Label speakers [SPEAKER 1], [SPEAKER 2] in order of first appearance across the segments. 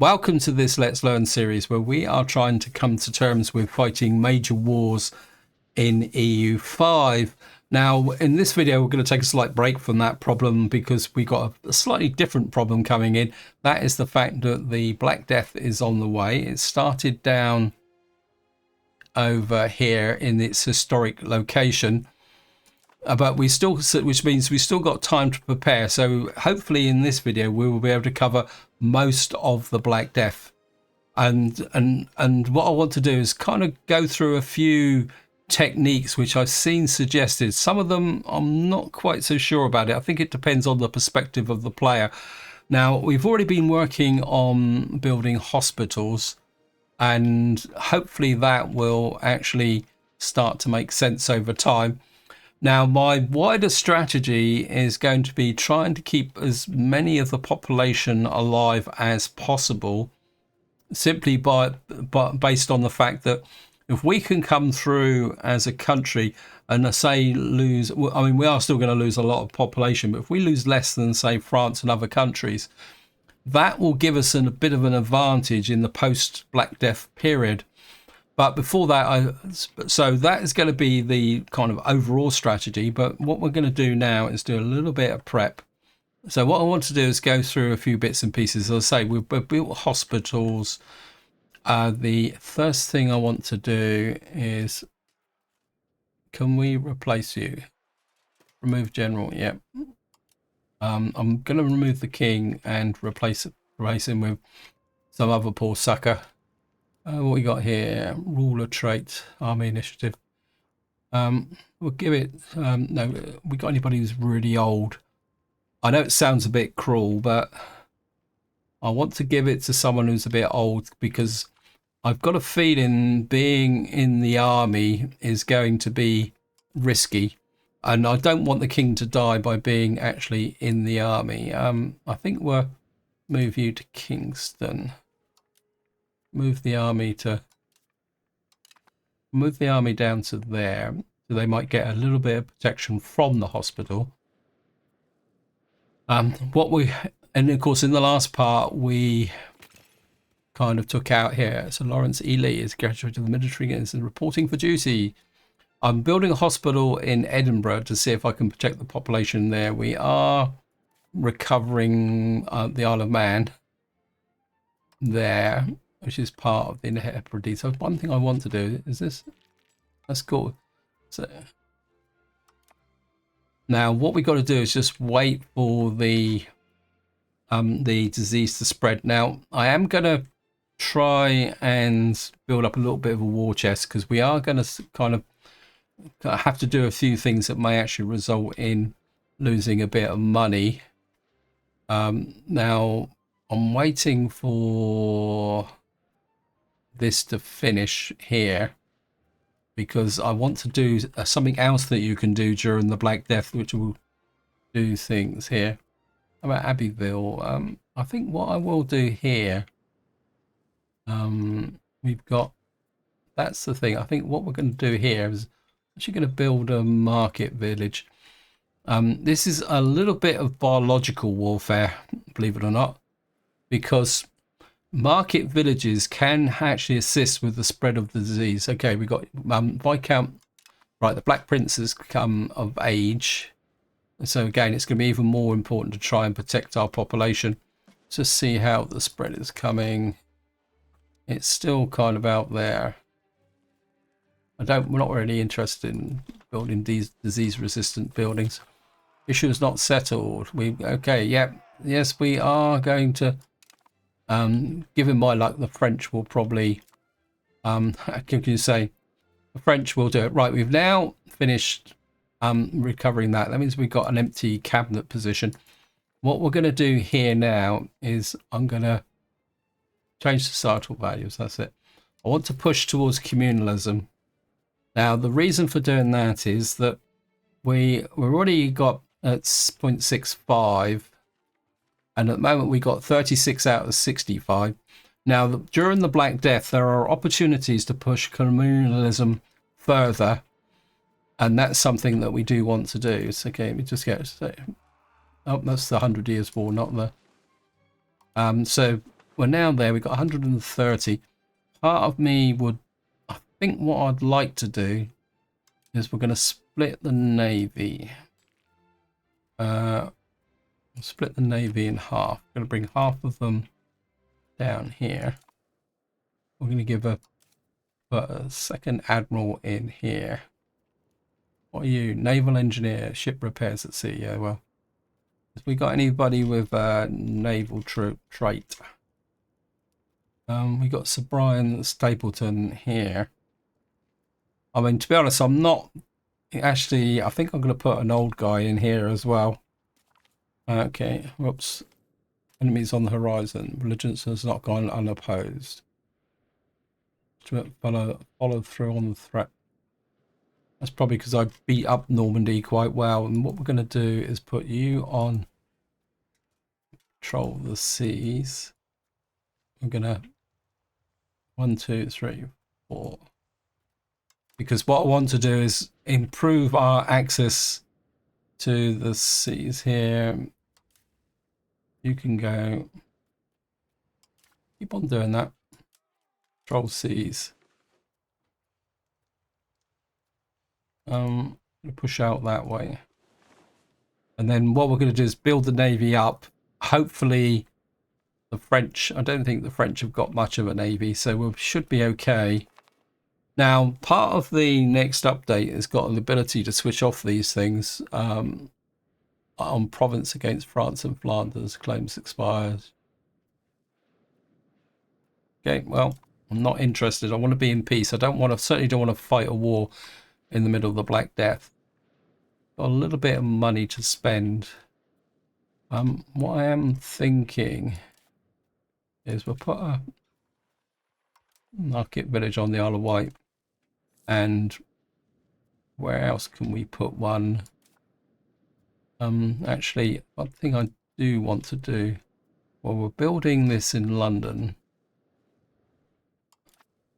[SPEAKER 1] Welcome to this Let's Learn series where we are trying to come to terms with fighting major wars in EU5. Now, in this video, we're going to take a slight break from that problem because we got a slightly different problem coming in. That is the fact that the Black Death is on the way. It started down over here in its historic location. But we still, which means we still got time to prepare. So hopefully in this video we will be able to cover most of the Black Death. And what I want to do is kind of go through a few techniques which I've seen suggested. Some of them I'm not quite so sure about it. I think it depends on the perspective of the player. Now, we've already been working on building hospitals, and hopefully that will actually start to make sense over time. Now, my wider strategy is going to be trying to keep as many of the population alive as possible, simply based on the fact that if we can come through as a country and say lose, I mean, we are still going to lose a lot of population, but if we lose less than, say, France and other countries, that will give us a bit of an advantage in the post-Black Death period. But before that, so that is going to be the kind of overall strategy. But what we're going to do now is do a little bit of prep. So what I want to do is go through a few bits and pieces. As I say, we've built hospitals. The first thing I want to do is, can we replace you? Remove general. Yep. I'm going to remove the king and replace him with some other poor sucker. What we got here? Ruler trait, army initiative. We'll give it. No, we got anybody who's really old? I know it sounds a bit cruel, but I want to give it to someone who's a bit old because I've got a feeling being in the army is going to be risky, and I don't want the king to die by being actually in the army. I think we'll move you to Kingston. Move the army down to there, so they might get a little bit of protection from the hospital. And of course in the last part we kind of took out here. So Lawrence Ely is graduate of the military and is reporting for duty. I'm building a hospital in Edinburgh to see if I can protect the population there. We are recovering the Isle of Man there, which is part of the IMPerator. So one thing I want to do is this. That's cool. So now what we got to do is just wait for the disease to spread. Now I am going to try and build up a little bit of a war chest because we are going to kind of have to do a few things that may actually result in losing a bit of money. Now I'm waiting for this to finish here because I want to do something else that you can do during the Black Death, which will do things here. How about Abbeville? I think what I will do here, we've got, that's the thing. I think what we're going to do here is actually going to build a market village. This is a little bit of biological warfare, believe it or not, because market villages can actually assist with the spread of the disease. Okay, we got Viscount. Right, the Black Prince has come of age. So again, it's going to be even more important to try and protect our population. Just see how the spread is coming. It's still kind of out there. We're not really interested in building these disease-resistant buildings. Issue is not settled. Okay, yep, yes, we are going to. Given my luck, the French will probably, how can you say, the French will do it. Right, we've now finished recovering that. That means we've got an empty cabinet position. What we're going to do here now is I'm going to change societal values. That's it. I want to push towards communalism. Now, the reason for doing that is that we've already got at 0.65. And at the moment we got 36 out of 65. Now, during the Black Death, there are opportunities to push communalism further. And that's something that we do want to do. So, okay, let me just get... Oh, that's the 100 Years' War, not the... So we're now there. We've got 130. Part of me would, I think what I'd like to do is we're going to split the Navy. Split the Navy in half. We're going to bring half of them down here. We're going to give a second admiral in here. What are you? Naval engineer, ship repairs at sea. Yeah, well, have we got anybody with naval trait? We got Sir Brian Stapleton here. I mean, to be honest, I'm not actually. I think I'm going to put an old guy in here as well. Okay, whoops. Enemies on the horizon. Belligerence has not gone unopposed. Follow through on the threat. That's probably because I beat up Normandy quite well. And what we're going to do is put you on control the seas. We're going to 1, 2, 3, 4. Because what I want to do is improve our access to the seas here. You can go. Keep on doing that. Control seas. Push out that way. And then what we're going to do is build the Navy up. Hopefully the French, I don't think the French have got much of a Navy, so we should be okay. Now, part of the next update has got the ability to switch off these things. On province against France and Flanders, claims expires. Okay, well, I'm not interested. I want to be in peace. Certainly don't want to fight a war in the middle of the Black Death. Got a little bit of money to spend. What I am thinking is we'll put a market village on the Isle of Wight. And where else can we put one? Actually, one thing I do want to do, well, we're building this in London.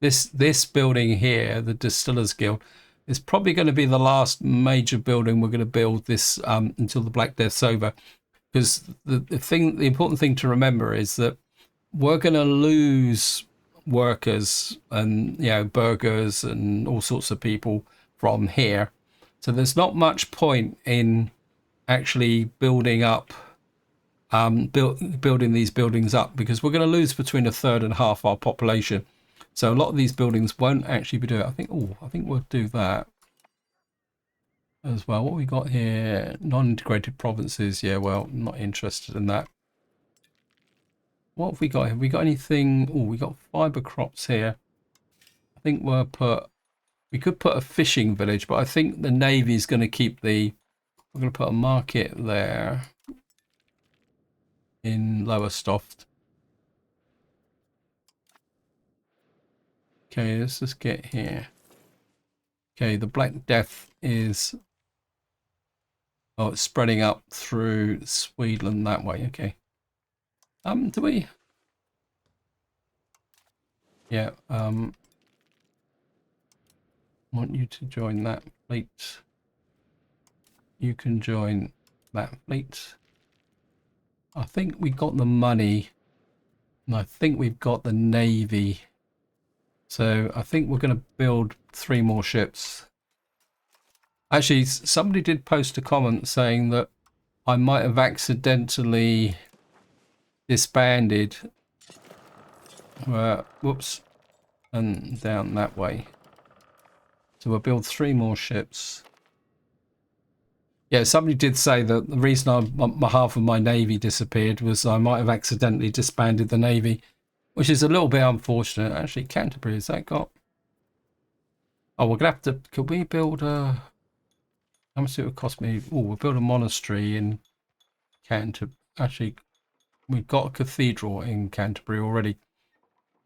[SPEAKER 1] This building here, the Distillers Guild, is probably going to be the last major building we're going to build this until the Black Death's over. Because the important thing to remember is that we're going to lose workers and burgers and all sorts of people from here. So there's not much point in actually building up, building these buildings up, because we're going to lose between a third and half our population. So a lot of these buildings won't actually be doing it. I think we'll do that as well. What we got here? Non-integrated provinces. Yeah, well, I'm not interested in that. What have we got? Have we got anything? Oh, we got fiber crops here. I think we could put a fishing village, but I think the Navy is going to keep we're going to put a market there in Lowestoft. Okay, let's just get here. Okay, the Black Death is, it's spreading up through Sweden that way. Okay. Do we? Yeah. Want you to join that fleet. You can join that fleet. I think we got the money, and I think we've got the Navy. So I think we're going to build 3 more ships. Actually, somebody did post a comment saying that I might have accidentally disbanded. Whoops. And down that way. So we'll build 3 more ships. Yeah, somebody did say that the reason half of my Navy disappeared was I might have accidentally disbanded the Navy, which is a little bit unfortunate. Actually, Canterbury, has that got? Oh, we're going to have to... Could we build a... How much it would cost me? Oh, we'll build a monastery in Canterbury. Actually, we've got a cathedral in Canterbury already.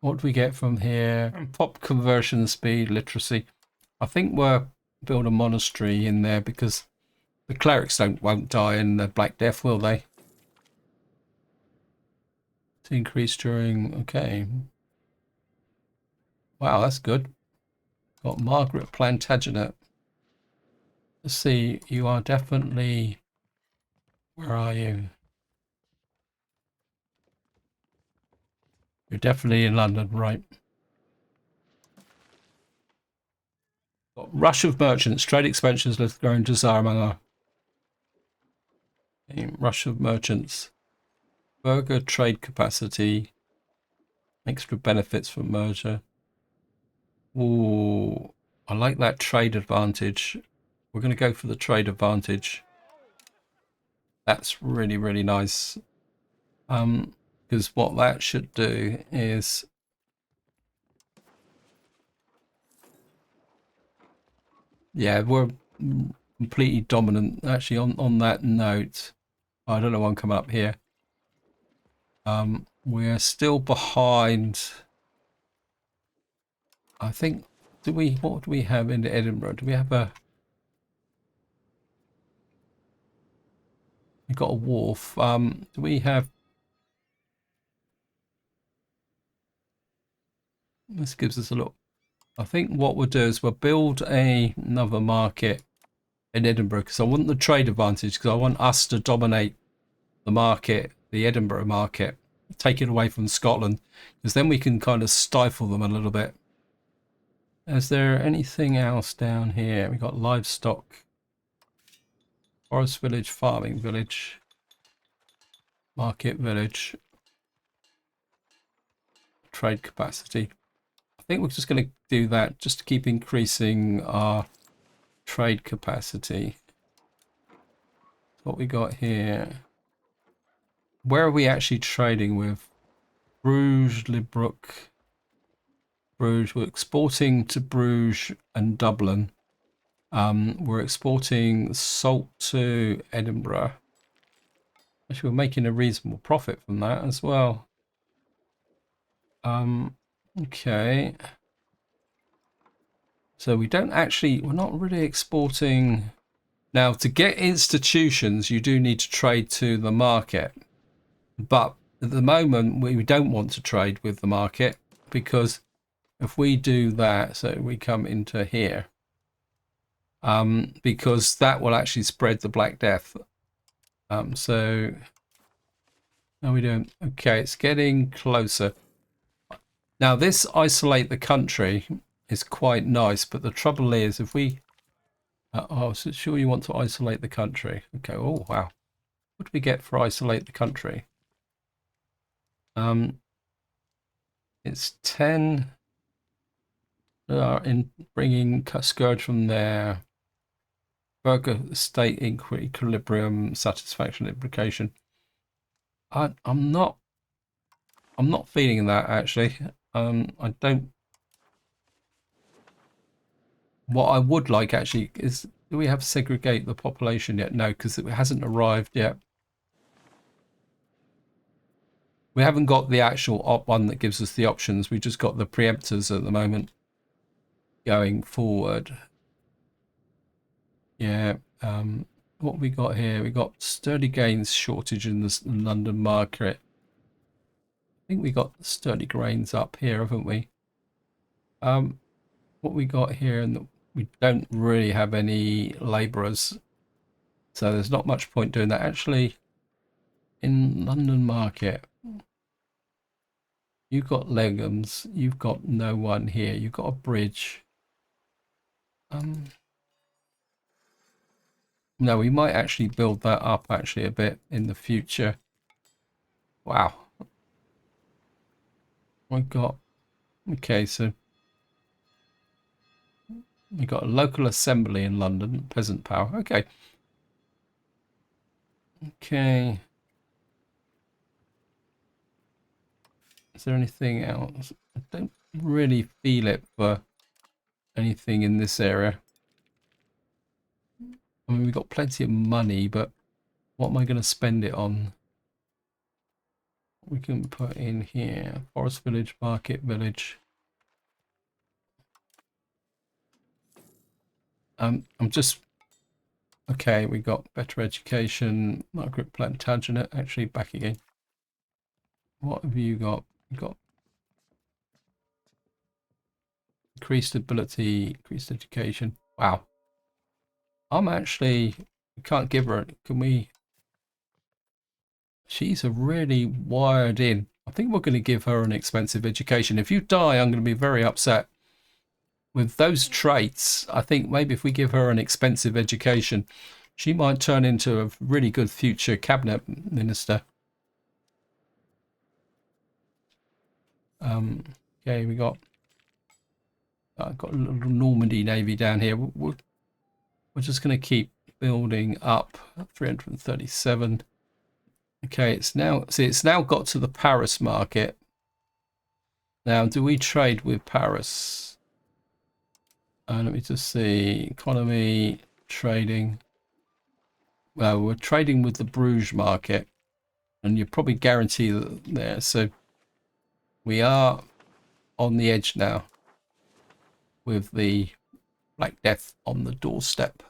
[SPEAKER 1] What do we get from here? Pop conversion speed, literacy. I think we'll build a monastery in there because the clerics won't die in the Black Death, will they? To increase during... Okay. Wow, that's good. Got Margaret Plantagenet. Let's see, you are definitely... Where are you? You're definitely in London, right? Got rush of merchants, trade expansions, let's growing desire among our rush of merchants, burger trade capacity, extra benefits from merger. Ooh, I like that trade advantage. We're going to go for the trade advantage. That's really, really nice. Because what that should do is, yeah, we're completely dominant. Actually, on that note, I don't know one coming up here. We're still behind. I think. What do we have in Edinburgh? Do we have a? We got a wharf. Do we have? This gives us a look. I think what we'll do is we'll build another market in Edinburgh because I want the trade advantage, because I want us to dominate the market, the Edinburgh market, take it away from Scotland, because then we can kind of stifle them a little bit. Is there anything else down here? We got livestock, forest village, farming village, market village, trade capacity. I think we're just going to do that just to keep increasing our trade capacity. What we got here. Where are we actually trading with? Bruges, Librook, Bruges. We're exporting to Bruges and Dublin. We're exporting salt to Edinburgh. Actually, we're making a reasonable profit from that as well. Okay. So we don't actually, we're not really exporting. Now, to get institutions, you do need to trade to the market. But at the moment, we don't want to trade with the market, because if we do that, so we come into here, because that will actually spread the Black Death. So how are we doing? Okay, it's getting closer. Now, this isolate the country is quite nice, but the trouble is if we... oh, so sure you want to isolate the country. Okay, oh, wow. What do we get for isolate the country? It's 10 in bringing Scourge from there. Burger state equilibrium, satisfaction, implication. I'm not feeling that, actually. I don't. What I would like actually is, do we have segregate the population yet? No, because it hasn't arrived yet. We haven't got the actual one that gives us the options. We just got the preemptors at the moment going forward. Yeah. What we got here? We got sturdy gains shortage in the London market. I think we got sturdy grains up here, haven't we? What we got here, and we don't really have any labourers, so there's not much point doing that. Actually, in London market, you've got legumes, you've got no one here, you've got a bridge. No, we might actually build that up actually a bit in the future. Wow. We've got, okay, so we got a local assembly in London, peasant power. Okay. Okay. Is there anything else? I don't really feel it for anything in this area. I mean, we've got plenty of money, but what am I going to spend it on? We can put in here, forest village, market village. I'm just, okay, we got better education, Margaret Plantagenet, actually back again. What have you got? You've got increased ability, increased education. Wow. I'm actually, we can't give her, can we? She's a really wired in. I think we're going to give her an expensive education. If you die, I'm going to be very upset. With those traits, I think maybe if we give her an expensive education, she might turn into a really good future cabinet minister. Okay, we got I've got a little Normandy Navy down here. We're just going to keep building up. 337. Okay, it's now got to the Paris market. Now, do we trade with Paris? Let me just see. Economy, trading. Well, we're trading with the Bruges market, and you're probably guaranteed there. So we are on the edge now with the Black Death on the doorstep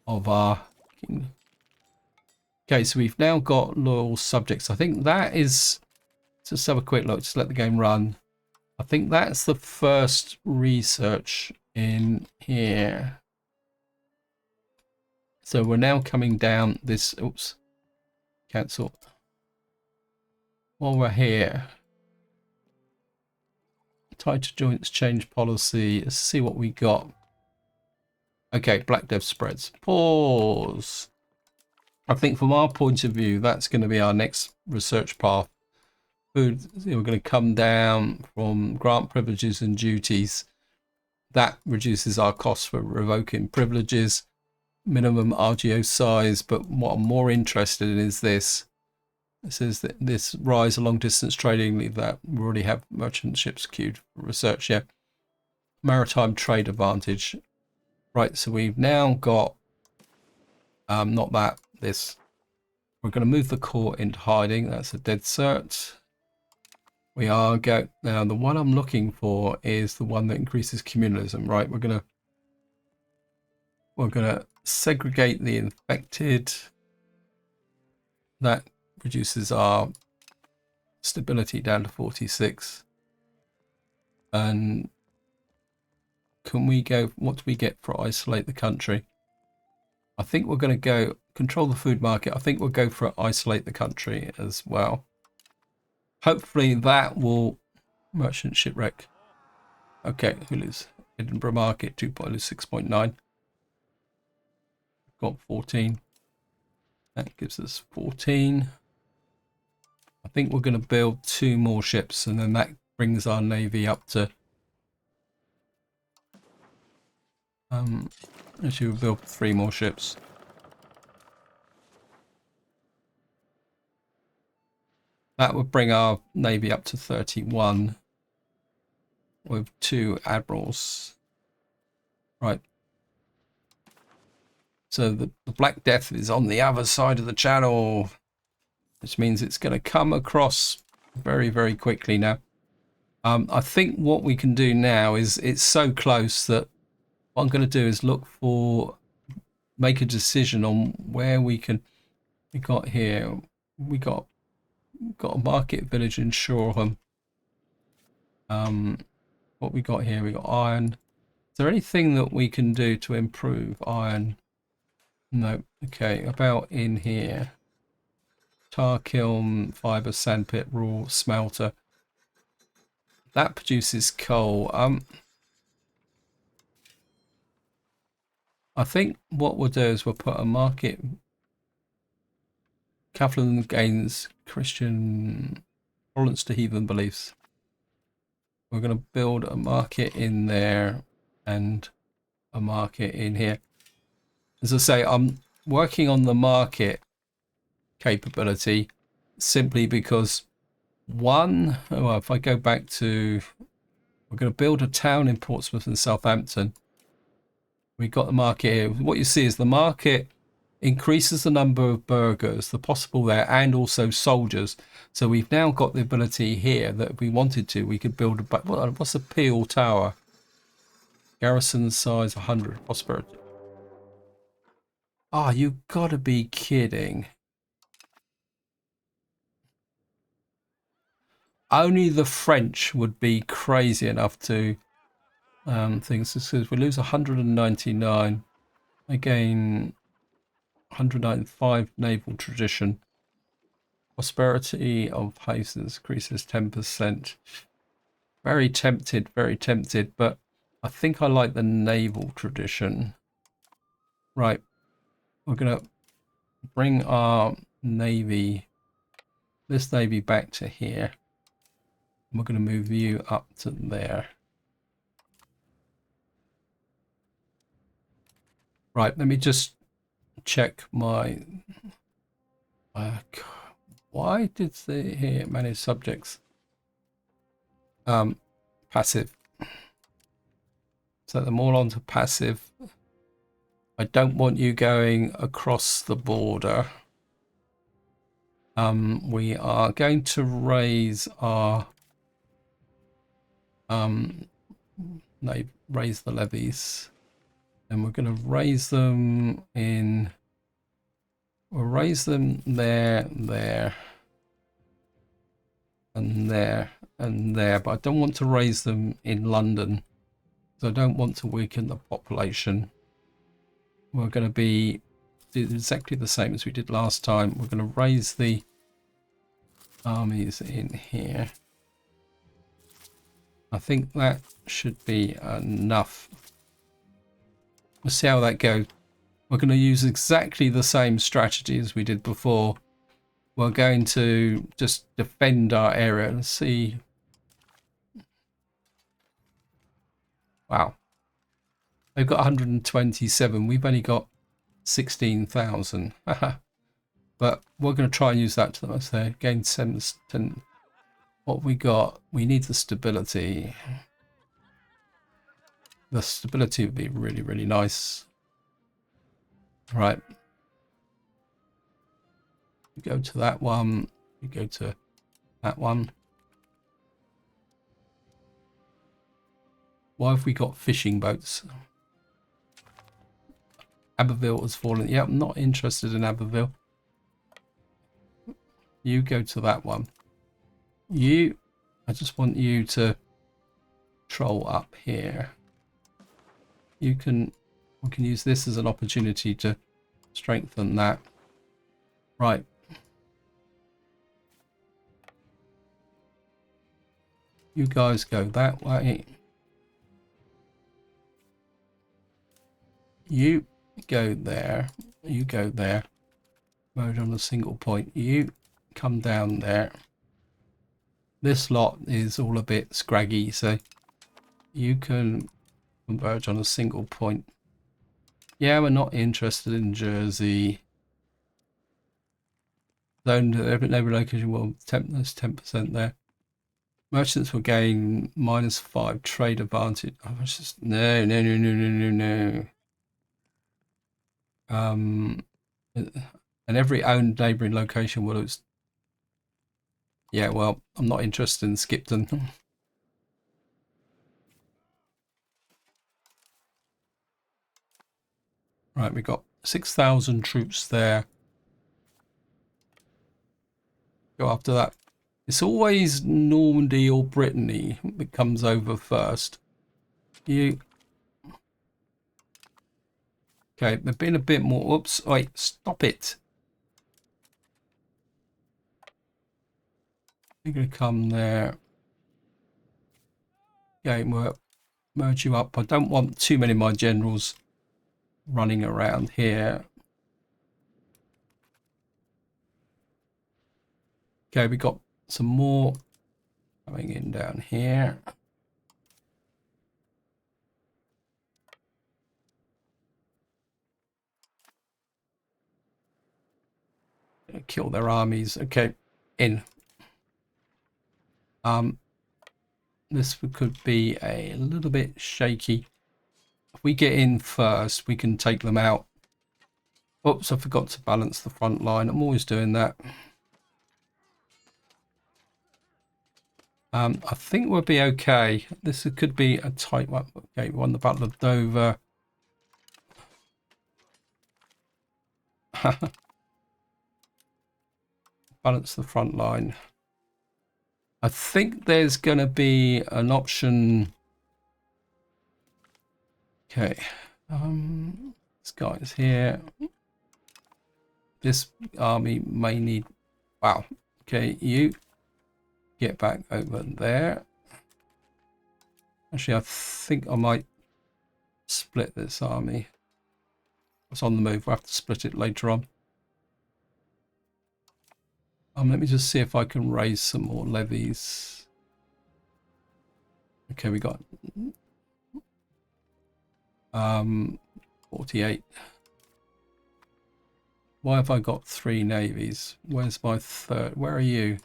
[SPEAKER 1] of our kingdom. Okay, so we've now got loyal subjects. I think that is, just have a quick look, just let the game run. I think that's the first research in here. So we're now coming down this, oops, cancel. While we're here, tighter joints, change policy. Let's see what we got. Okay, Black Death spreads. Pause. I think from our point of view, that's going to be our next research path. Food, we're going to come down from grant privileges and duties. That reduces our costs for revoking privileges. Minimum RGO size, but what I'm more interested in is this. It says that this rise along distance trading, leave that. We already have merchant ships queued for research, yeah. Maritime trade advantage. Right, so we've now got, not that, this. We're going to move the court into hiding. That's a dead cert. We are now the one I'm looking for is the one that increases communalism, right? We're gonna segregate the infected. That reduces our stability down to 46. And can we go, what do we get for isolate the country? I think we're going to go control the food market. I think we'll go for isolate the country as well. Hopefully that will merchant shipwreck. Okay, Hulu's Edinburgh market 2.6.9. Got 14. That gives us 14. I think we're going to build 2 more ships, and then that brings our navy up to. Actually, we'll build 3 more ships. That would bring our navy up to 31 with 2 admirals. Right. So the Black Death is on the other side of the channel, which means it's going to come across very, very quickly now. I think what we can do now is it's so close that what I'm going to do is make a decision on where we can. We got here. We got a market village in Shoreham. What we got here? We got iron. Is there anything that we can do to improve iron? No. Okay. About in here. Tar kiln, fiber, sandpit, raw, smelter. That produces coal. I think what we'll do is we'll put a market. Catholic gains Christian tolerance to heathen beliefs. We're going to build a market in there and a market in here. As I say, I'm working on the market capability simply because if I go back to, we're going to build a town in Portsmouth and Southampton. We've got the market here. What you see is the market increases the number of burghers, the possible there, and also soldiers. So we've now got the ability here that if we wanted to, we could build what's a Peel Tower? Garrison size 100, prosperity. Oh, you've got to be kidding. Only the French would be crazy enough to things. This says we lose 199. Again, 195 naval tradition. Prosperity of places increases 10%. Very tempted, but I think I like the naval tradition. Right, we're gonna bring our navy, this navy back to here. We're gonna move you up to there. Right, let me just check my why did the here manage subjects passive, set them all onto passive. I don't want you going across the border. We are going to raise our raise the levies, and we're going to raise them in, we'll raise them there, and there, and there, but I don't want to raise them in London, because I don't want to weaken the population. We're going to do exactly the same as we did last time. We're going to raise the armies in here. I think that should be enough. We'll see how that goes. We're going to use exactly the same strategy as we did before. We're going to just defend our area and see. Wow. They've got 127. We've only got 16,000. But we're going to try and use that to the most there. Gain 10. What we got, we need the stability. The stability would be really, really nice. Right. You go to that one. You go to that one. Why have we got fishing boats? Abbeville has fallen. Yeah, I'm not interested in Abbeville. You go to that one. I just want you to troll up here. We can use this as an opportunity to strengthen that. Right. You guys go that way. You go there. You go there. Merge on a single point. You come down there. This lot is all a bit scraggy, so you can converge on a single point. Yeah, we're not interested in Jersey. Zone neighbor location will there's 10% there. Merchants will gain -5 trade advantage. Oh, it's just no. And every owned neighboring location will lose. Yeah, well, I'm not interested in Skipton. Right, we've got 6,000 troops there. Go after that. It's always Normandy or Brittany that comes over first. Okay, they've been a bit more. Oops, wait, stop it. You're going to come there. Okay, we'll merge you up. I don't want too many of my generals running around here. Okay, we got some more coming in down here. Kill their armies. Okay, in. This could be a little bit shaky. If we get in first, we can take them out. Oops, I forgot to balance the front line. I'm always doing that. I think we'll be okay. This could be a tight one. Okay, we won the Battle of Dover. Balance the front line. I think there's going to be an option. Okay. This guy is here. This army may need... Wow. Okay, you get back over there. Actually, I think I might split this army. It's on the move. We'll have to split it later on. Let me just see if I can raise some more levies. Okay, we got 48. Why have I got 3 navies? Where's my third? Where are you?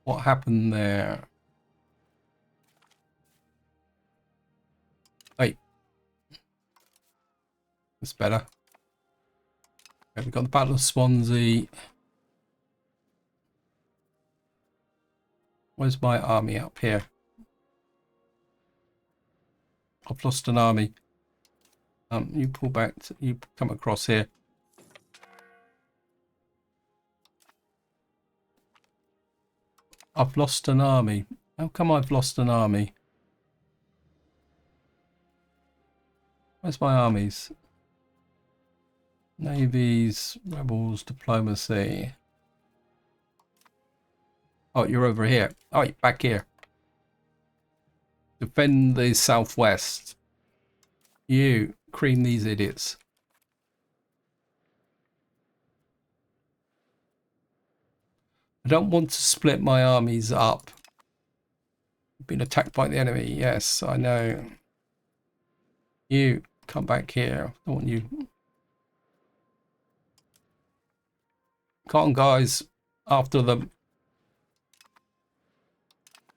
[SPEAKER 1] What happened there? Hey, that's better. Okay, we've got the Battle of Swansea. Where's my army up here? I've lost an army. You pull back. You come across here. I've lost an army. How come I've lost an army? Where's my armies? Navies, rebels, diplomacy. Oh, you're over here. Oh, you're back here. Defend the southwest. You cream these idiots. I don't want to split my armies up. Been attacked by the enemy. Yes, I know. You come back here. I don't want you. Come on, guys. After them.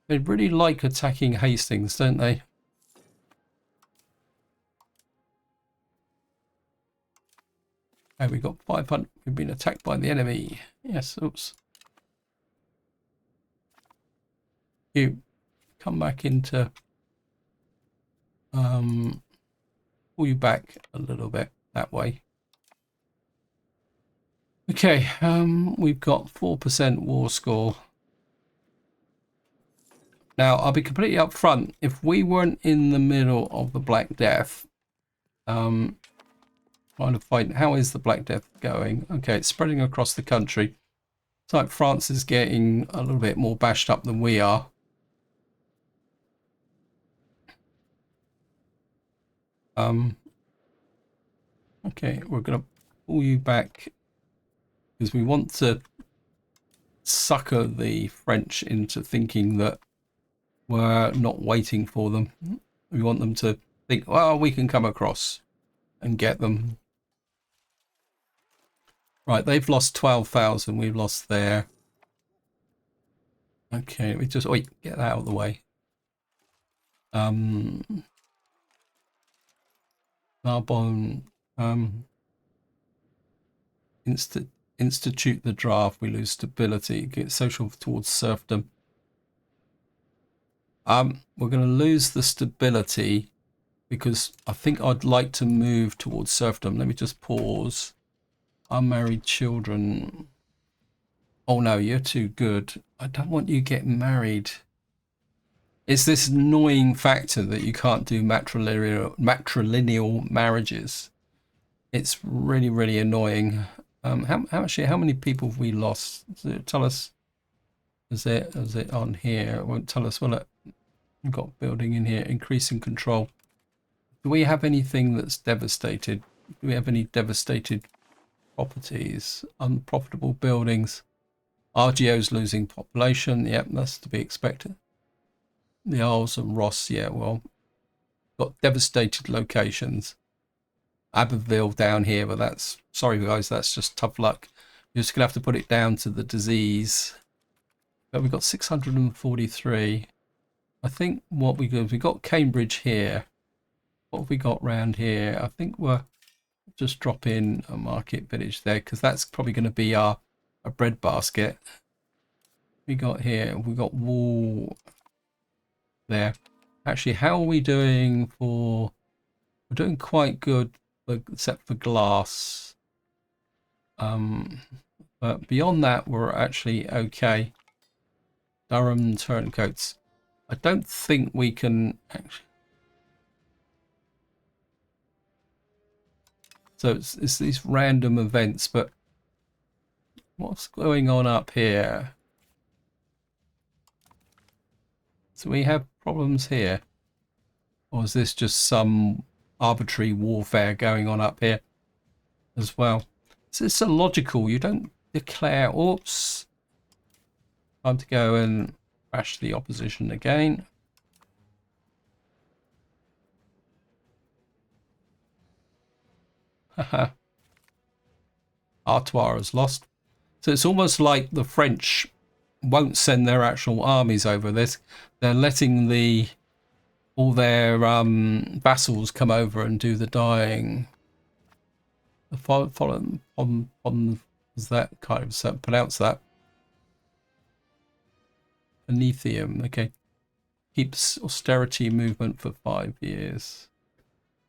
[SPEAKER 1] They really like attacking Hastings, don't they? Okay, we got 500. We've been attacked by the enemy. Yes, oops. You come back into pull you back a little bit that way. Okay, we've got 4% war score. Now, I'll be completely upfront. If we weren't in the middle of the Black Death, trying to fight, how is the Black Death going? Okay, it's spreading across the country. It's like France is getting a little bit more bashed up than we are. Okay, we're going to pull you back because we want to sucker the French into thinking that we're not waiting for them. We want them to think, well, we can come across and get them. Right, they've lost 12,000. We've lost there. Okay, we just get that out of the way. Narbonne, institute the draft. We lose stability. Get social towards serfdom. We're going to lose the stability because I think I'd like to move towards serfdom. Let me just pause. Unmarried children. Oh no, you're too good. I don't want you getting married. It's this annoying factor that you can't do matrilineal marriages. It's really, really annoying. How many people have we lost? Does it tell us? Is it on here? It won't tell us, will it? We've got building in here, increasing control. Do we have anything that's devastated? Do we have any devastated properties? Unprofitable buildings. RGO's losing population. Yep, that's to be expected. The Isles and Ross, yeah, well, got devastated locations. Abbeville down here, but that's, sorry guys, that's just tough luck. You're just gonna have to put it down to the disease. But we've got 643. I think what we got, we got Cambridge here. What have we got round here? I think we're just drop in a market village there because that's probably going to be our bread basket. We got here, we got wool there. Actually, how are we doing for? We're doing quite good, except for glass. But beyond that, we're actually okay. Durham turncoats. I don't think we can actually. So it's these random events, but what's going on up here? So we have problems here. Or is this just some arbitrary warfare going on up here as well? So it's illogical. You don't declare, oops, time to go and crash the opposition again. Haha. Artois is lost. So it's almost like the French won't send their actual armies over this. They're letting all their vassals come over and do the dying. Is that kind of pronounce that? Anethium. Okay. Keeps austerity movement for 5 years.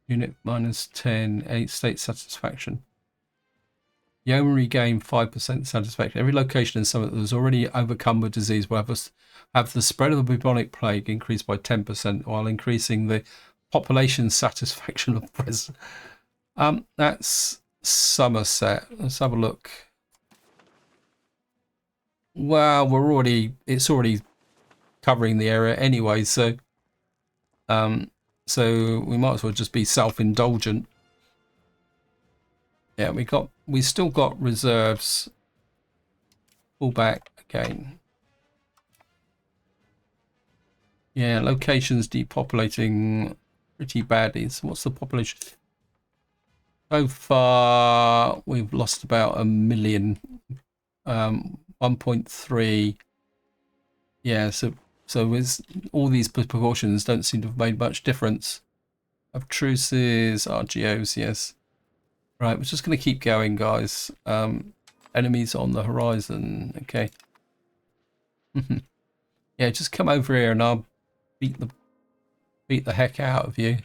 [SPEAKER 1] Unit -10. 8 state satisfaction. Yeomanry gain 5% satisfaction. Every location in Summit that is already overcome with disease will have the spread of the bubonic plague increased by 10% while increasing the population satisfaction of present. That's Somerset. Let's have a look. Well, it's already covering the area anyway, so we might as well just be self-indulgent. Yeah, we still got reserves. Pull back again. Yeah, locations depopulating pretty badly. So what's the population? So far, we've lost about 1 million. 1.3. Yeah, so with all these precautions don't seem to have made much difference. Obtruses, RGOs, yes. Right, we're just going to keep going, guys. Enemies on the horizon. Okay. Yeah, just come over here and I'll beat the heck out of you.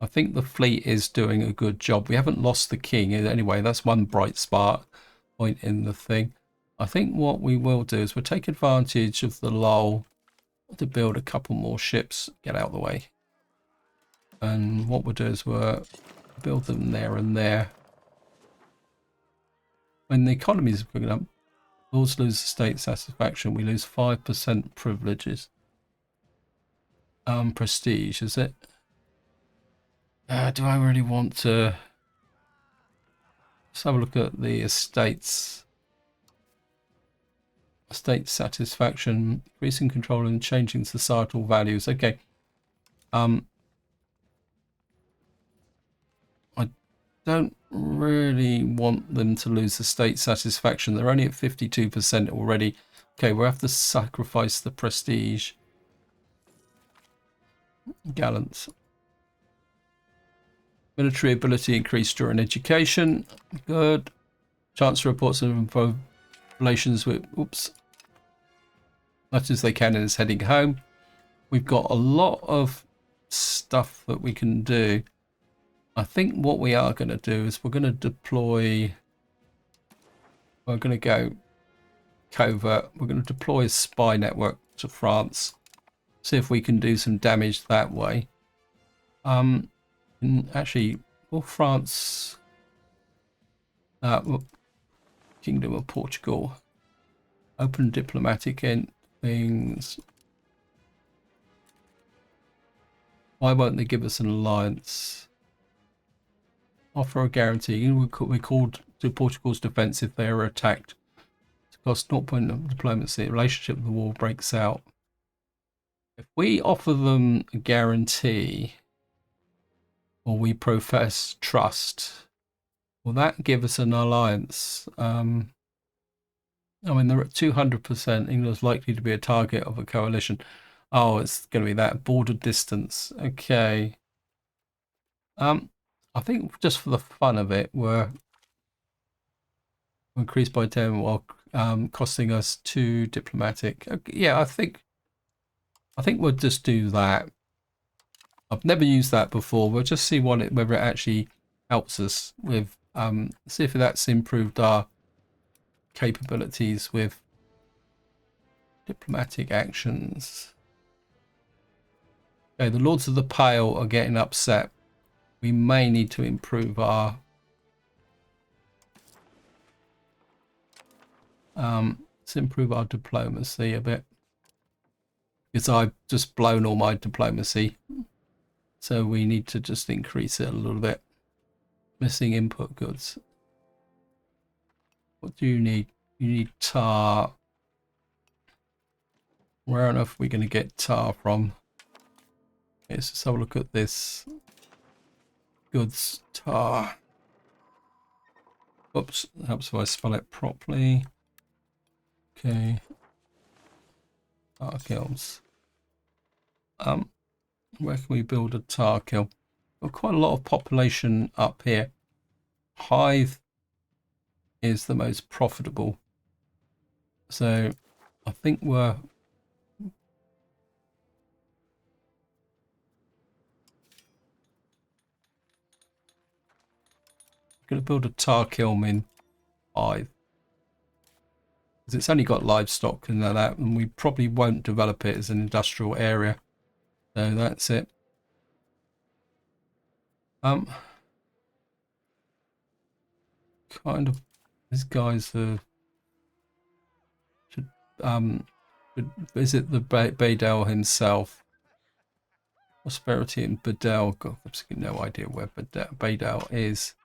[SPEAKER 1] I think the fleet is doing a good job. We haven't lost the king anyway. That's one bright spot point in the thing. I think what we will do is we'll take advantage of the lull to build a couple more ships. Get out of the way. And what we'll do is we'll build them there and there. When the economy is picking up, lords lose state satisfaction. We lose 5% privileges. Prestige, is it? Do I really want to? Let's have a look at the estates. Estate satisfaction, increasing control and changing societal values. Okay. I don't really want them to lose estate satisfaction. They're only at 52% already. Okay, we'll have to sacrifice the prestige. Gallant. Military ability increased during education. Good. Chancellor reports of relations with, oops, much as they can and is heading home. We've got a lot of stuff that we can do. I think what we are going to do is we're going to deploy, we're going to go covert. We're going to deploy a spy network to France. See if we can do some damage that way. Actually, will France, Kingdom of Portugal, open diplomatic things. Why won't they give us an alliance? Offer a guarantee. We called to Portugal's defense if they are attacked. To cost 0 point of diplomacy. The relationship with the war breaks out. If we offer them a guarantee, or we profess trust, will that give us an alliance? I mean, they're at 200%. England's likely to be a target of a coalition. Oh, it's going to be that border distance. Okay. I think just for the fun of it, we're increased by 10 while costing us 2 diplomatic. Okay, yeah, I think we'll just do that. I've never used that before. We'll just see whether it actually helps us with see if that's improved our capabilities with diplomatic actions. Okay, the Lords of the Pale are getting upset. We may need to improve our let's improve our diplomacy a bit, because I've just blown all my diplomacy, so we need to just increase it a little bit. Missing input goods. What do you need? You need tar. Where on earth are we going to get tar from? Let's just have a look at this. Goods, tar. Oops, helps if I spell it properly. Okay. Tar kilns. Where can we build a tar kiln? Got quite a lot of population up here. Hive is the most profitable. So I think we're going to build a tar kiln in Hive, because it's only got livestock and that, and we probably won't develop it as an industrial area. So that's it. Kind of, these guys should visit the Badel himself. Prosperity in Badel. God, I've no idea where Badel is.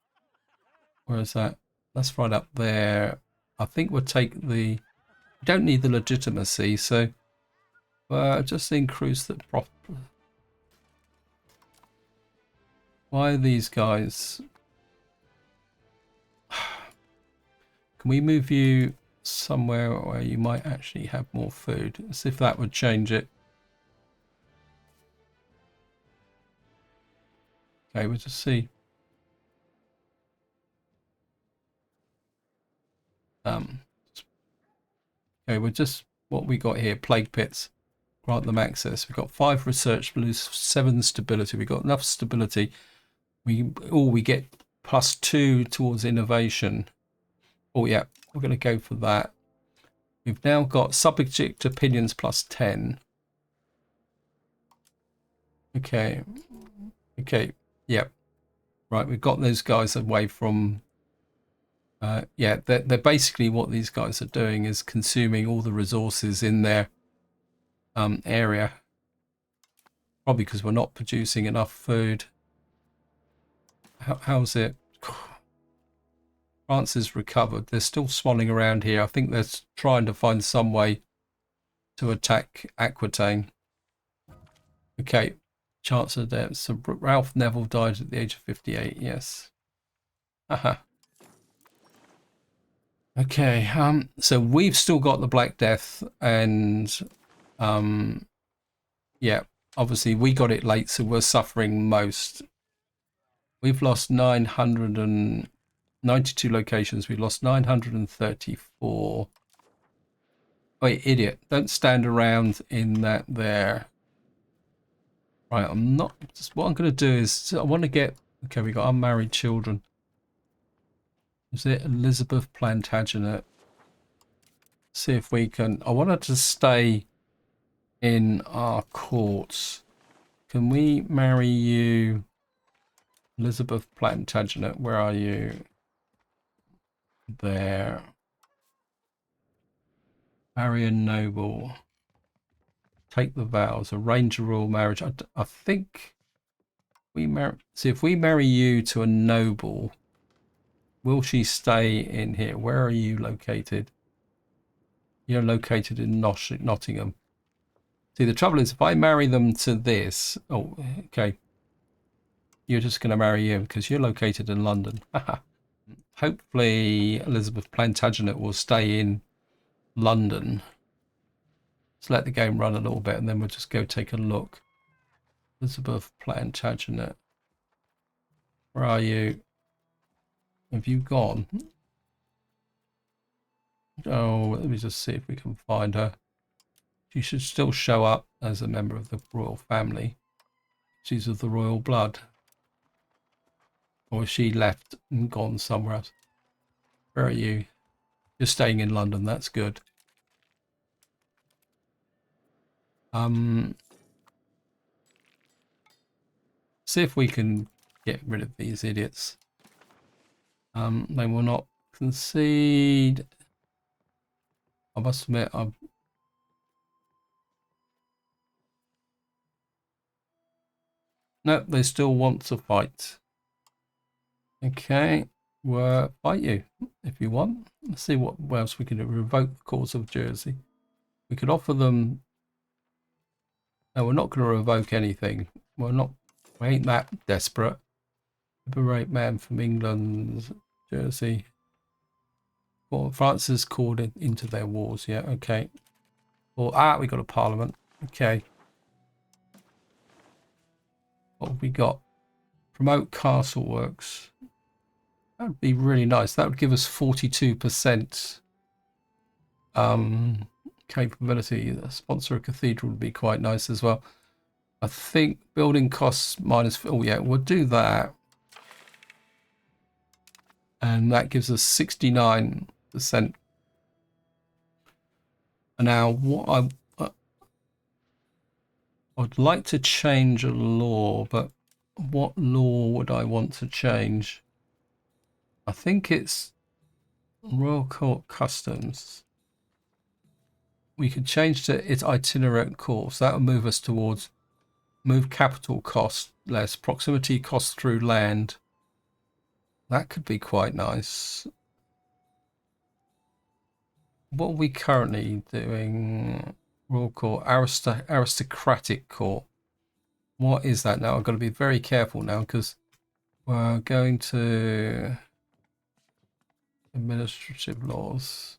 [SPEAKER 1] Where is that? That's right up there. I think we'll take the... We don't need the legitimacy, so just increase the profit. Why are these guys... Can we move you somewhere where you might actually have more food? As if that would change it. Okay, we'll just see. Okay, we're just what we got here. Plague pits. Grant them access. We've got 5 research, lose 7 stability. We've got enough stability. We get +2 towards innovation. Oh yeah, we're going to go for that. We've now got subject opinions +10. Okay. Okay. Yep. Right, we've got those guys away from... yeah, they're basically what these guys are doing is consuming all the resources in their area. Probably because we're not producing enough food. How's it? France is recovered. They're still swanning around here. I think they're trying to find some way to attack Aquitaine. Okay, chance of death. So Ralph Neville died at the age of 58. Yes. Haha. Okay. So we've still got the Black Death, and yeah, obviously we got it late, so we're suffering most. We've lost 992 locations. We've lost 934. Wait, idiot. Don't stand around in that there. Right, I'm not... Just what I'm going to do is... I want to get... Okay, we got unmarried children. Is it Elizabeth Plantagenet? See if we can... I want her to stay in our courts. Can we marry you? Elizabeth Plantagenet, where are you? There. Marry a noble. Take the vows. Arrange a royal marriage. I think we marry... See, if we marry you to a noble, will she stay in here? Where are you located? You're located in Nottingham. See, the trouble is, if I marry them to this... Oh, okay. You're just going to marry you because you're located in London. Hopefully, Elizabeth Plantagenet will stay in London. Let's let the game run a little bit and then we'll just go take a look. Elizabeth Plantagenet. Where are you? Have you gone? Oh, let me just see if we can find her. She should still show up as a member of the royal family. She's of the royal blood. Or is she left and gone somewhere else? Where are you? You're staying in London, that's good. See if we can get rid of these idiots. They will not concede. I must admit, no, they still want to fight. Okay, we'll fight you if you want. Let's see what else we can do. Revoke the cause of Jersey. We could offer them. No, we're not going to revoke anything. We're not. We ain't that desperate. Liberate man from England, Jersey. Well, France is called into their wars. Yeah, okay. Well, we got a parliament. Okay. What have we got? Promote castle works. That would be really nice. That would give us 42% capability. Sponsor a cathedral would be quite nice as well. I think building costs minus. Oh yeah, we'll do that. And that gives us 69%. And now what I'd like to change a law, but what law would I want to change? I think it's Royal Court Customs. We could change to its itinerant course. That will move us towards move capital cost less, proximity cost through land. That could be quite nice. What are we currently doing? Royal Court, aristocratic court. What is that now? I've got to be very careful now because we're going to administrative laws.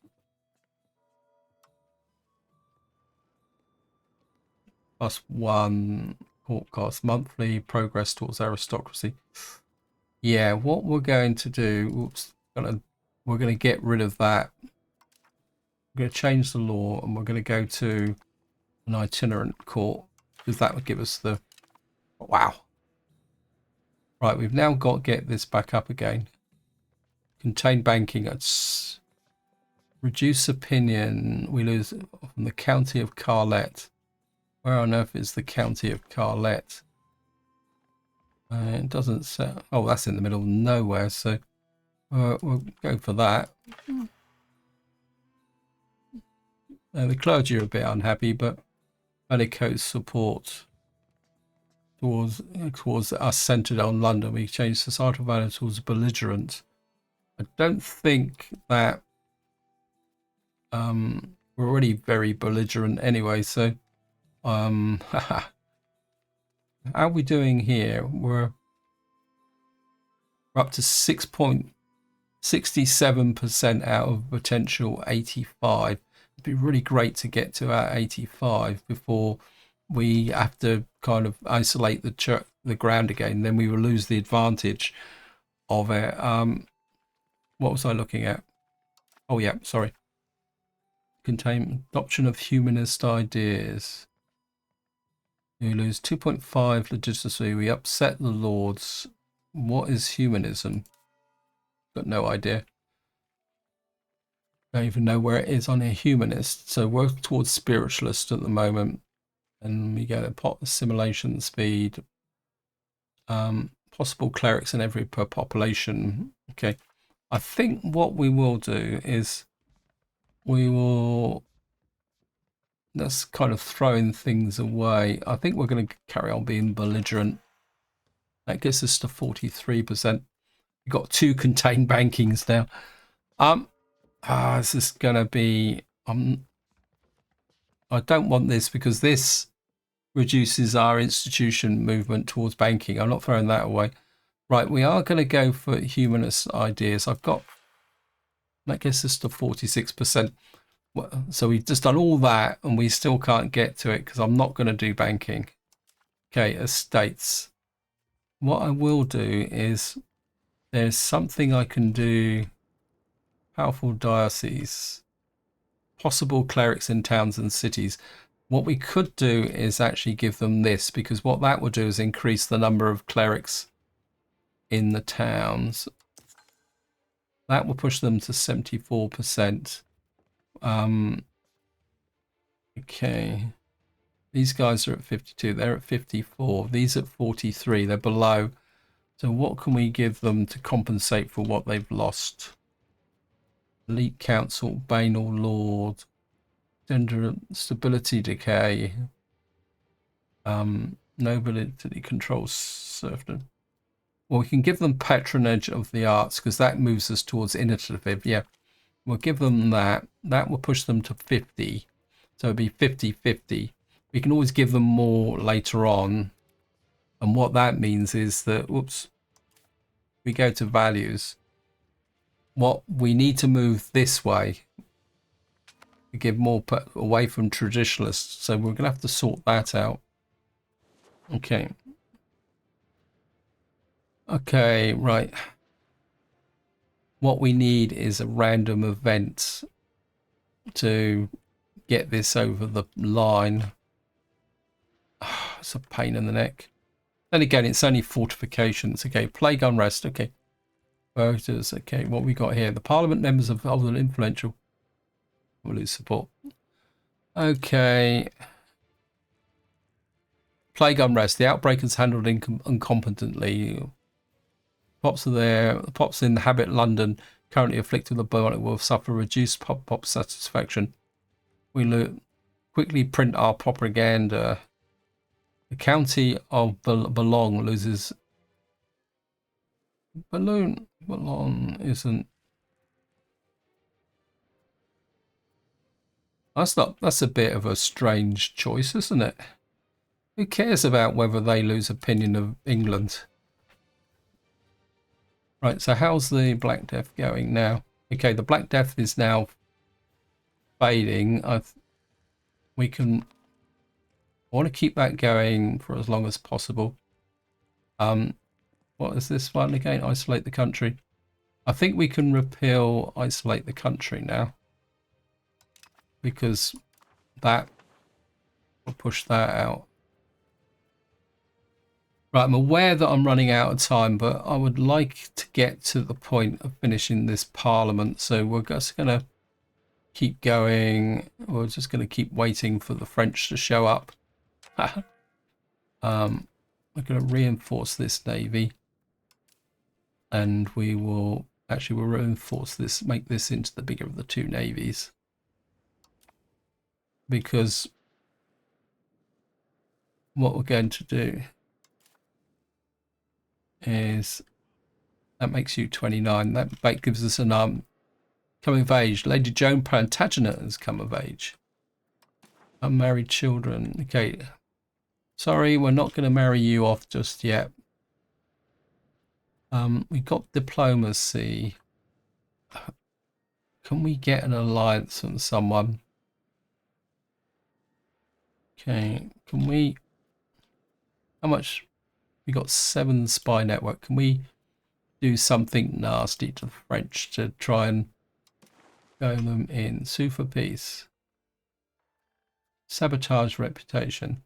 [SPEAKER 1] +1 court cost, monthly progress towards aristocracy. Yeah, what we're going to do, we're going to get rid of that. We're going to change the law and we're going to go to an itinerant court because that would give us the, wow. Right, we've now got to get this back up again. Contain banking. It's reduce opinion. We lose from the county of Carlet. Where on earth is the county of Carlet? It doesn't say. Oh, that's in the middle of nowhere. So we'll go for that. The clergy are a bit unhappy, but bellicose support towards us centered on London. We changed societal value towards belligerent. I don't think that we're already very belligerent anyway. So how are we doing here? We're up to 6.67% out of potential 85. It'd be really great to get to our 85 before we have to kind of isolate the ground again. Then we will lose the advantage of it. What was I looking at? Oh yeah, sorry. Contain adoption of humanist ideas. We lose 2.5 legitimacy. We upset the lords. What is humanism? Got no idea. Don't even know where it is on a humanist. So work towards spiritualist at the moment. And we get a pot assimilation speed. Possible clerics in every per population. Okay. I think what we will do is that's kind of throwing things away. I think we're going to carry on being belligerent. That gets us to 43%. We've got 2 contained bankings now. This is going to be... I don't want this because this reduces our institution movement towards banking. I'm not throwing that away. Right, we are going to go for humanist ideas. That gets us to 46%. So we've just done all that and we still can't get to it because I'm not going to do banking. Okay, estates. What I will do is there's something I can do. Powerful diocese. Possible clerics in towns and cities. What we could do is actually give them this because what that will do is increase the number of clerics in the towns. That will push them to 74%. Okay. These guys are at 52. They're at 54. These at 43. They're below. So what can we give them to compensate for what they've lost? Elite Council, Banal Lord, Gender Stability Decay, Nobility Controls Serfdom. Well, we can give them Patronage of the Arts because that moves us towards initiative. Yeah, we'll give them that. That will push them to 50. So it'd be 50-50. We can always give them more later on. And what that means is that, whoops, we go to values. What we need to move this way to give more away from traditionalists. So we're going to have to sort that out. Okay. Okay, right. What we need is a random event to get this over the line. It's a pain in the neck. Then again, it's only fortifications. Okay, plague unrest. Okay, voters. Okay, what we got here? The parliament members of the influential will lose support. Okay. Plague unrest. The outbreak is handled incompetently. Pops are there. The pops inhabit London, currently afflicted with the bubonic will suffer reduced pop satisfaction. We quickly print our propaganda. The county of Boulogne loses. Boulogne isn't. That's a bit of a strange choice, isn't it? Who cares about whether they lose opinion of England? Right, so how's the Black Death going now? Okay, the Black Death is now fading. I want to keep that going for as long as possible. What is this one again? Isolate the country. I think we can repeal isolate the country now, because that will push that out. Right, I'm aware that I'm running out of time, but I would like to get to the point of finishing this parliament. So we're just going to keep going. We're just going to keep waiting for the French to show up. We're going to reinforce this navy. And we'll reinforce this, make this into the bigger of the two navies. Because what we're going to do is that makes you 29. That gives us an coming of age. Lady Joan Plantagenet has come of age. Unmarried children. Okay. Sorry, we're not going to marry you off just yet. We got diplomacy. Can we get an alliance from someone? Okay, can we? How much? We got 7 spy network. Can we do something nasty to the French to try and go them in? Sue for peace. Sabotage reputation.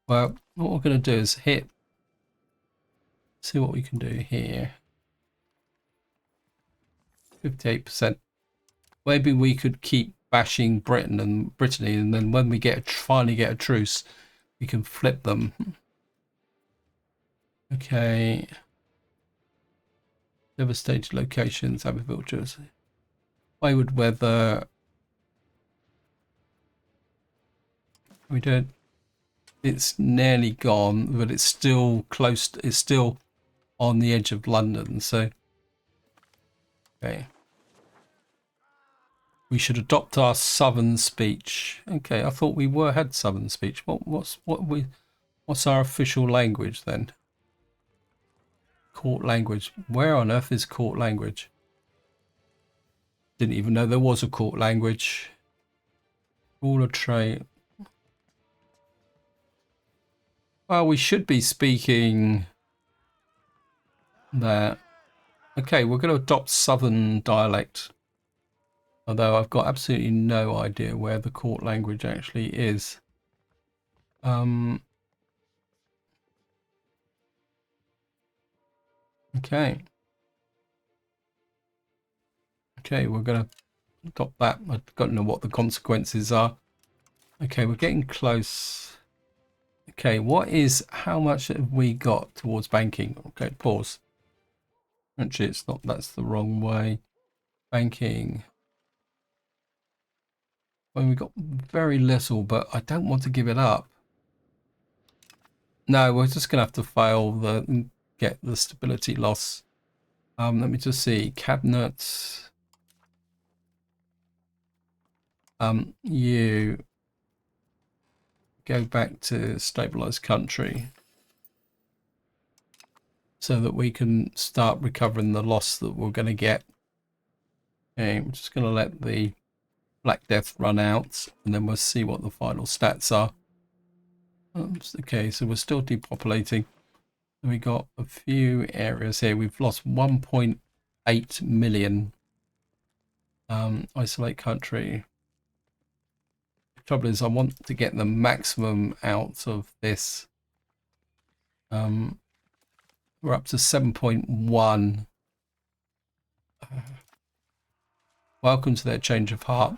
[SPEAKER 1] Well, what we're going to do is see what we can do here. 58%. Maybe we could keep bashing Brittany, and then when we finally get a truce, we can flip them. Okay. Devastated locations, Abbeville, Jersey. Wayward weather. We don't. It's nearly gone, but it's still close. It's still on the edge of London. So, okay. We should adopt our Southern speech. Okay, I thought we had Southern speech. What's our official language then? Court language. Where on earth is court language? Didn't even know there was a court language. Rule of trade. Well, we should be speaking that. Okay, we're going to adopt Southern dialect. Although I've got absolutely no idea where the court language actually is. Okay. Okay, we're going to adopt that. I don't know what the consequences are. Okay, we're getting close. Okay, how much have we got towards banking? Okay, pause. Actually, it's not, that's the wrong way. Banking. Well, we got very little, but I don't want to give it up. No, we're just going to have to fail get the stability loss. Let me just see. Cabinets. You go back to stabilized country so that we can start recovering the loss that we're going to get. Okay, I'm just going to let the Black Death run out and then we'll see what the final stats are. Okay, so we're still depopulating. We got a few areas here. We've lost 1.8 million. Isolate country. The trouble is I want to get the maximum out of this. We're up to 7.1. Welcome to their change of heart.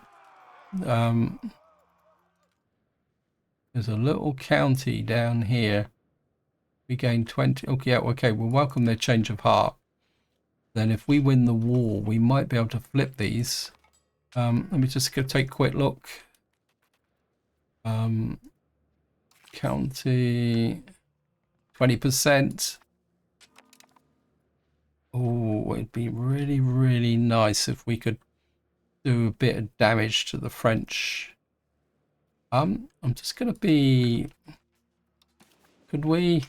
[SPEAKER 1] There's a little county down here. We gain 20. Okay, yeah, okay, we'll welcome their change of heart. Then if we win the war, we might be able to flip these. Let me just go take a quick look. County 20%. Oh, it'd be really, really nice if we could do a bit of damage to the French. I'm just gonna be. Could we?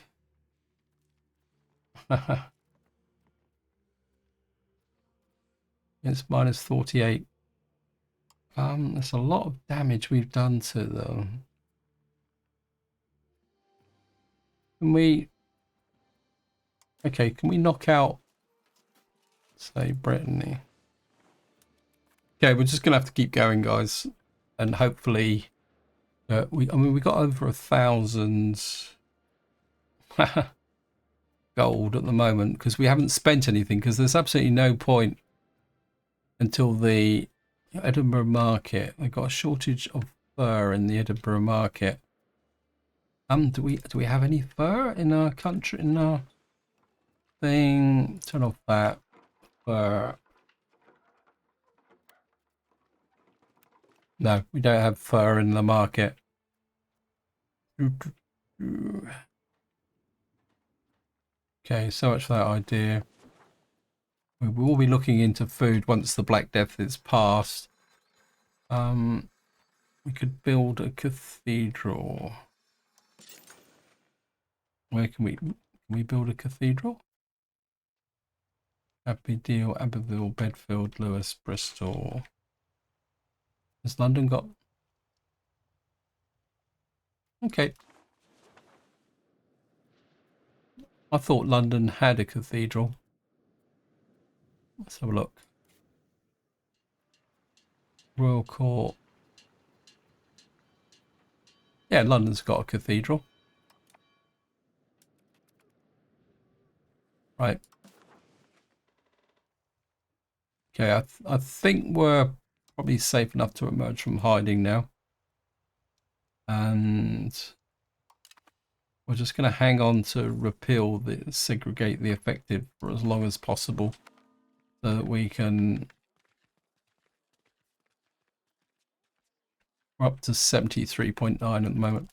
[SPEAKER 1] It's minus 48. There's a lot of damage we've done to them. Can we? Okay, can we knock out, say, Brittany? Okay, we're just gonna have to keep going, guys, and hopefully, I mean, we got over 1,000 gold at the moment because we haven't spent anything. Because there's absolutely no point until the Edinburgh market. They got a shortage of fur in the Edinburgh market. Do we have any fur in our country, in our thing? Turn off that fur. No, we don't have fur in the market. Okay, so much for that idea. We will be looking into food once the Black Death is passed. We could build a cathedral. Where can we build a cathedral? Aberdeen, Abbeville, Bedford, Lewis, Bristol. Has London got? Okay. I thought London had a cathedral. Let's have a look. Royal Court. Yeah, London's got a cathedral. Right. Okay, I think we're probably safe enough to emerge from hiding now. And we're just going to hang on to segregate the effective for as long as possible so that we can. We're up to 73.9 at the moment.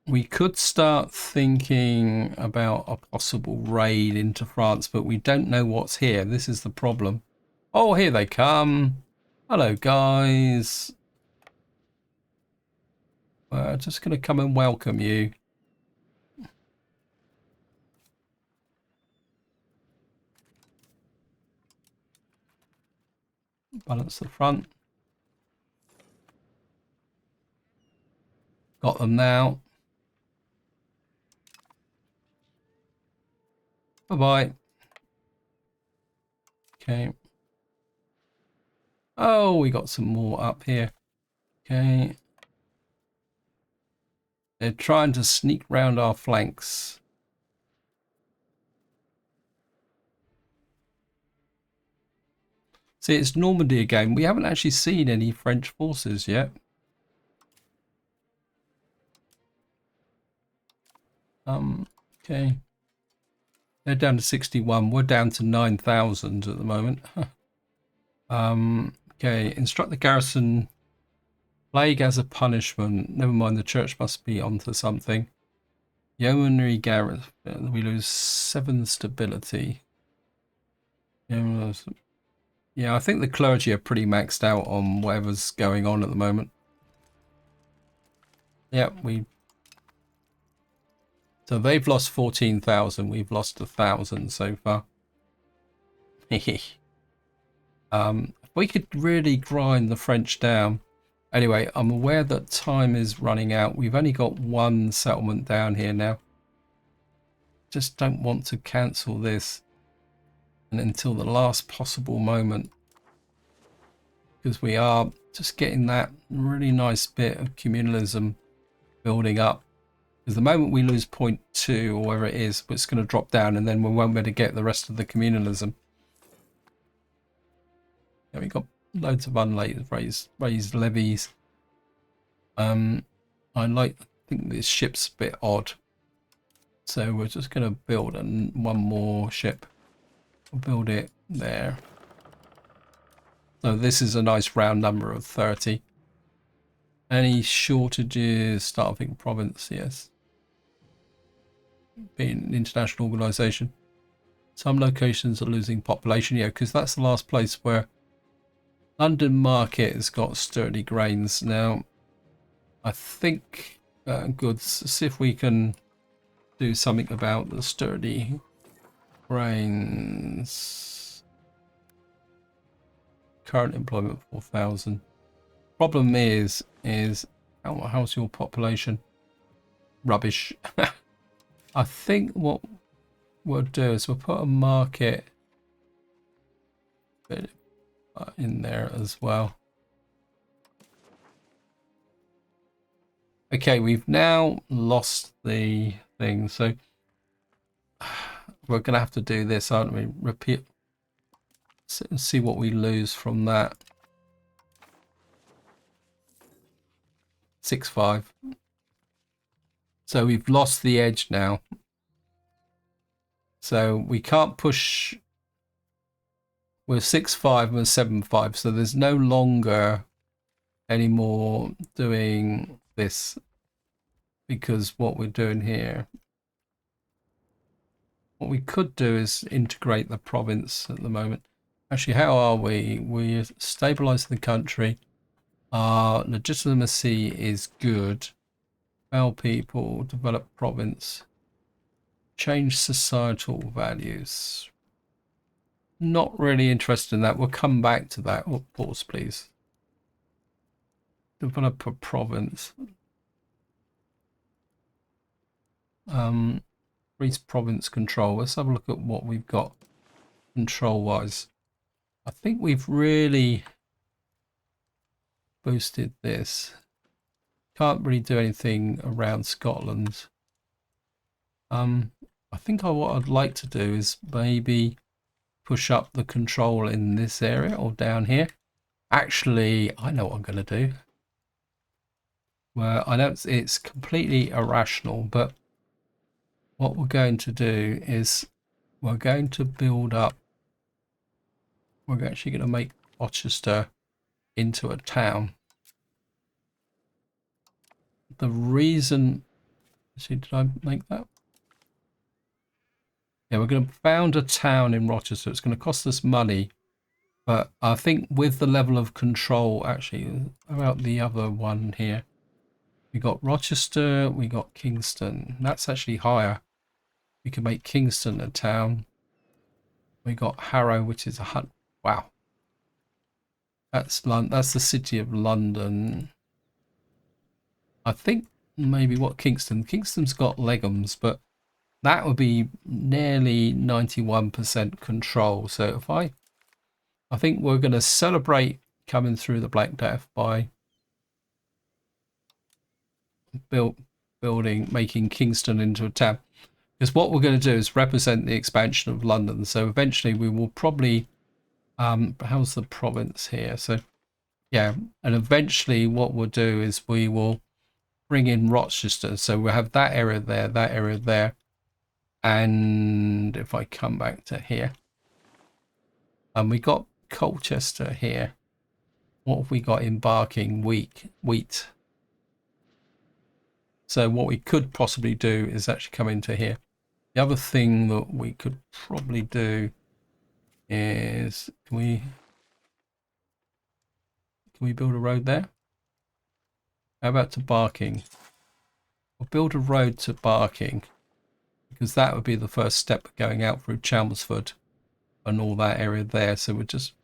[SPEAKER 1] We could start thinking about a possible raid into France, but we don't know what's here. This is the problem. Oh, here they come. Hello, guys. We're just going to come and welcome you. Balance the front. Got them now. Bye-bye. Okay. Oh, we got some more up here. Okay. They're trying to sneak round our flanks. See, it's Normandy again. We haven't actually seen any French forces yet. Okay. They're down to 61. We're down to 9,000 at the moment. Okay. Instruct the garrison. Plague as a punishment. Never mind, the church must be onto something. Yeomanry garrison. We lose 7 stability. Yeah, I think the clergy are pretty maxed out on whatever's going on at the moment. Yeah, so they've lost 14,000. We've lost 1,000 so far. If we could really grind the French down. Anyway, I'm aware that time is running out. We've only got 1 settlement down here now. Just don't want to cancel this and until the last possible moment, because we are just getting that really nice bit of communalism building up. Because the moment we lose 0.2 or whatever it is, it's going to drop down, and then we won't be able to get the rest of the communalism. Yeah, we got loads of raised levies. I think this ship's a bit odd, so we're just going to build one more ship. We'll build it there. So this is a nice round number of 30. Any shortages? Starving province, yes. Being an international organisation. Some locations are losing population, yeah, because that's the last place where London market has got sturdy grains. Now, I think goods. See if we can do something about the sturdy grains. Current employment 4,000. Problem is how's your population? Rubbish. I think what we'll do is we'll put a market bit in there as well. Okay, we've now lost the thing, so we're gonna have to do this, aren't we? Repeat, see what we lose from that. 6-5. So we've lost the edge now. So we can't push. We're 6-5 and 7-5. So there's no longer any more doing this, because what we're doing here, what we could do is integrate the province at the moment. Actually, how are we? We're stabilizing the country. Our legitimacy is good. Our people, develop province, change societal values. Not really interested in that. We'll come back to that. Oh, pause, please. Develop a province. Increase province control. Let's have a look at what we've got control-wise. I think we've really boosted this. Can't really do anything around Scotland. I think what I'd like to do is maybe push up the control in this area or down here. Actually, I know what I'm going to do. Well, I know it's completely irrational, but what we're going to do is we're going to build up. We're actually going to make Rochester into a town. The reason, see, did I make that? Yeah, we're going to found a town in Rochester. It's going to cost us money, but I think with the level of control, actually, about the other one here, we got Rochester, we got Kingston. That's actually higher. We can make Kingston a town. We got Harrow, which is a hut. Wow, that's the city of London. I think maybe what Kingston's got legumes, but that would be nearly 91% control. So if I think we're going to celebrate coming through the Black Death by making Kingston into a town. Because what we're going to do is represent the expansion of London. So eventually we will probably, how's the province here? So yeah, and eventually what we'll do is we will bring in Rochester. So we'll have that area there, that area there. And if I come back to here, and we got Colchester here. What have we got embarking? Wheat. So what we could possibly do is actually come into here. The other thing that we could probably do is, can we build a road there? How about to Barking? We'll build a road to Barking, because that would be the first step going out through Chelmsford and all that area there. So we're just,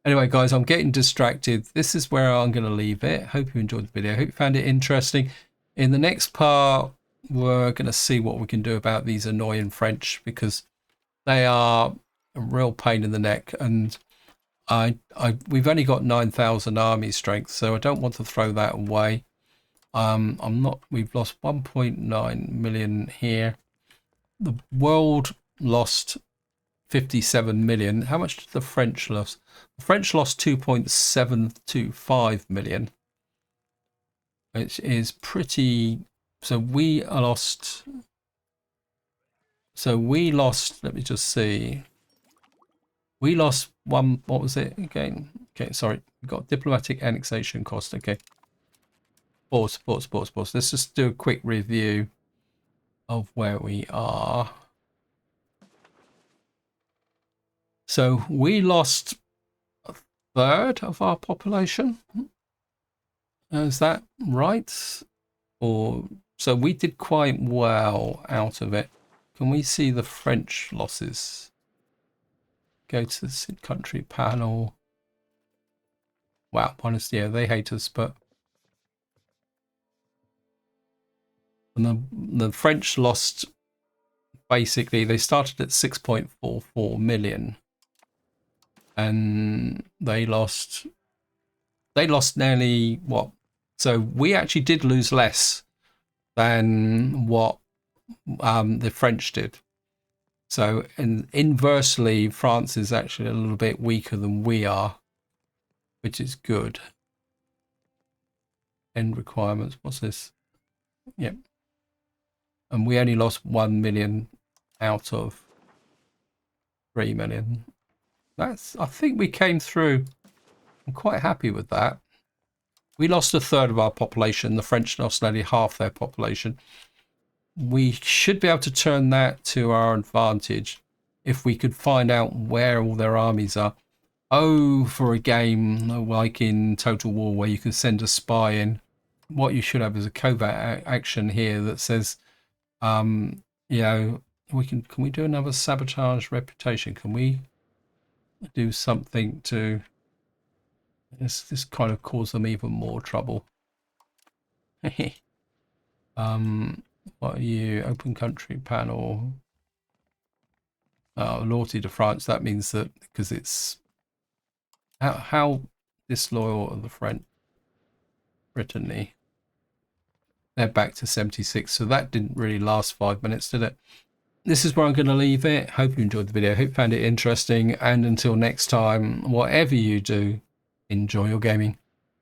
[SPEAKER 1] anyway guys, I'm getting distracted. This is where I'm going to leave it. Hope you enjoyed the video. Hope you found it interesting. In the next part, we're going to see what we can do about these annoying French, because they are a real pain in the neck. And we've only got 9,000 army strength, so I don't want to throw that away. We've lost 1.9 million here. The world lost 57 million. How much did the French lose? The French lost 2.725 million. Which is pretty, so we lost, let me just see. We lost what was it again? Okay, sorry. We've got diplomatic annexation cost. Okay. Pause. Let's just do a quick review of where we are. So we lost a third of our population. Is that right? Or so we did quite well out of it. Can we see the French losses? Go to the country panel. Wow, honestly, yeah, they hate us, but and the French lost, basically they started at 6.44 million and they lost nearly what? So we actually did lose less than what the French did. So inversely, France is actually a little bit weaker than we are, which is good. End requirements. What's this? Yep. And we only lost 1 million out of 3 million. I think we came through. I'm quite happy with that. We lost a third of our population. The French lost nearly half their population. We should be able to turn that to our advantage if we could find out where all their armies are. Oh, for a game like in Total War where you can send a spy in. What you should have is a covert action here that says, you know, can we do another sabotage reputation? Can we do something to... This kind of caused them even more trouble. What are you? Open country panel. Loyalty to France. That means that because it's how disloyal are the French? Brittany. They're back to 76. So that didn't really last 5 minutes, did it? This is where I'm going to leave it. Hope you enjoyed the video. Hope you found it interesting. And until next time, whatever you do, enjoy your gaming.